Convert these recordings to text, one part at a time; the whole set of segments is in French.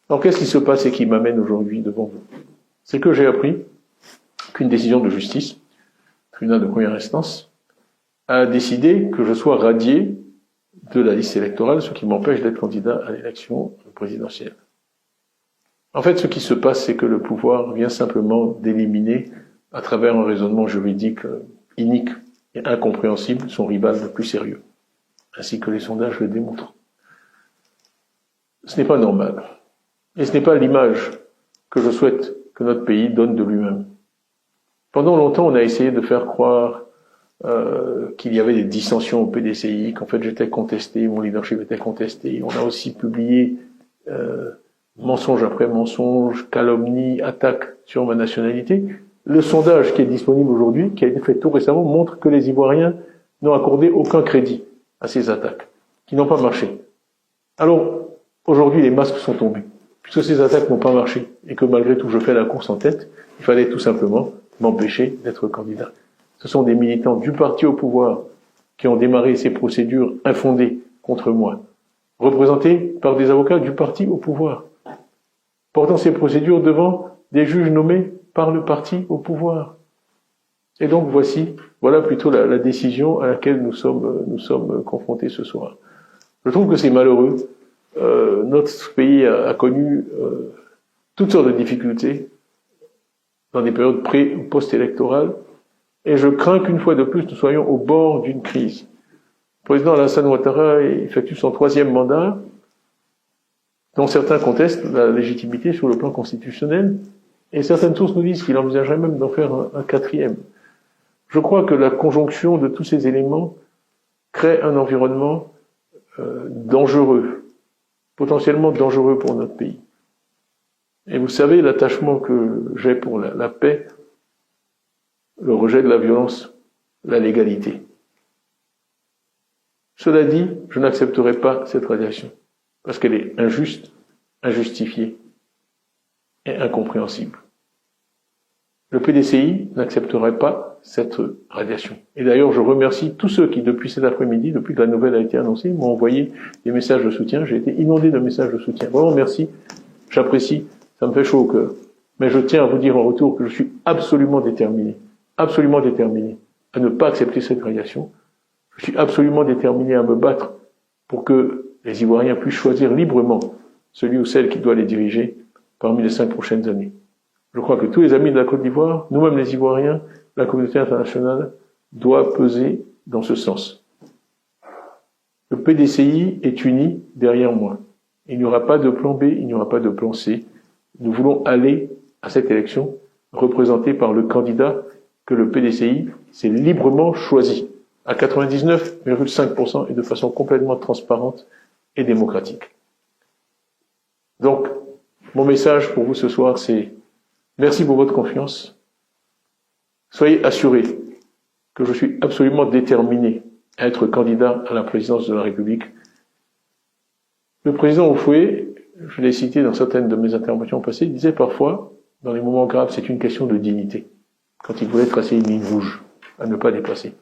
Alors qu'est-ce qui se passe et qui m'amène aujourd'hui devant vous? C'est que j'ai appris qu'une décision de justice, tribunal de première instance, a décidé que je sois radié de la liste électorale, ce qui m'empêche d'être candidat à l'élection présidentielle. En fait, ce qui se passe, c'est que le pouvoir vient simplement d'éliminer, à travers un raisonnement juridique inique et incompréhensible, son rival le plus sérieux, ainsi que les sondages le démontrent. Ce n'est pas normal. Et ce n'est pas l'image que je souhaite que notre pays donne de lui-même. Pendant longtemps, on a essayé de faire croire qu'il y avait des dissensions au PDCI, qu'en fait j'étais contesté, mon leadership était contesté. On a aussi publié mensonge après mensonge, calomnie, attaque sur ma nationalité. Le sondage qui est disponible aujourd'hui, qui a été fait tout récemment, montre que les Ivoiriens n'ont accordé aucun crédit à ces attaques, qui n'ont pas marché. Alors, aujourd'hui, les masques sont tombés. Puisque ces attaques n'ont pas marché, et que malgré tout je fais la course en tête, il fallait tout simplement m'empêcher d'être candidat. Ce sont des militants du parti au pouvoir qui ont démarré ces procédures infondées contre moi, représentés par des avocats du parti au pouvoir, portant ces procédures devant des juges nommés par le parti au pouvoir. Et donc voilà plutôt la décision à laquelle nous sommes confrontés ce soir. Je trouve que c'est malheureux. Notre pays a connu toutes sortes de difficultés dans des périodes pré- ou post-électorales, et je crains qu'une fois de plus nous soyons au bord d'une crise. Le président Alassane Ouattara effectue son 3e mandat, dont certains contestent la légitimité sur le plan constitutionnel, et certaines sources nous disent qu'il envisagerait même d'en faire un 4e. Je crois que la conjonction de tous ces éléments crée un environnement dangereux, potentiellement dangereux pour notre pays. Et vous savez l'attachement que j'ai pour la paix, le rejet de la violence, la légalité. Cela dit, je n'accepterai pas cette radiation, parce qu'elle est injuste, injustifiée et incompréhensible. Le PDCI n'accepterait pas cette radiation. Et d'ailleurs, je remercie tous ceux qui, depuis cet après-midi, depuis que la nouvelle a été annoncée, m'ont envoyé des messages de soutien. J'ai été inondé de messages de soutien. Vraiment, merci. J'apprécie. Ça me fait chaud au cœur. Mais je tiens à vous dire en retour que je suis absolument déterminé à ne pas accepter cette radiation. Je suis absolument déterminé à me battre pour que les Ivoiriens puissent choisir librement celui ou celle qui doit les diriger parmi les 5 prochaines années. Je crois que tous les amis de la Côte d'Ivoire, nous-mêmes les Ivoiriens, la communauté internationale, doit peser dans ce sens. Le PDCI est uni derrière moi. Il n'y aura pas de plan B, il n'y aura pas de plan C. Nous voulons aller à cette élection représentée par le candidat que le PDCI s'est librement choisi, à 99,5% et de façon complètement transparente et démocratique. Donc, mon message pour vous ce soir, c'est merci pour votre confiance. Soyez assurés que je suis absolument déterminé à être candidat à la présidence de la République. Le président Houphouët, je l'ai cité dans certaines de mes interventions passées, disait parfois, dans les moments graves, c'est une question de dignité, quand il voulait tracer une ligne rouge à ne pas dépasser.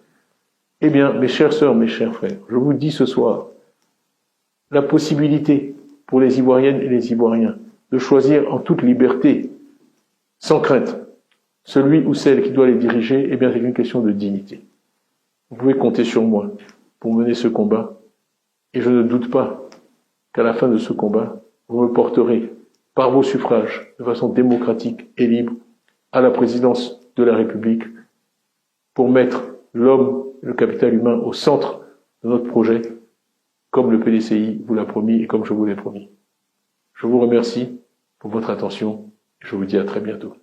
Eh bien, mes chères sœurs, mes chers frères, je vous dis ce soir, la possibilité pour les Ivoiriennes et les Ivoiriens de choisir en toute liberté, sans crainte, celui ou celle qui doit les diriger, eh bien, c'est une question de dignité. Vous pouvez compter sur moi pour mener ce combat, et je ne doute pas qu'à la fin de ce combat, vous me porterez, par vos suffrages, de façon démocratique et libre, à la présidence de la République, pour mettre l'homme et le capital humain au centre de notre projet, comme le PDCI vous l'a promis et comme je vous l'ai promis. Je vous remercie pour votre attention et je vous dis à très bientôt.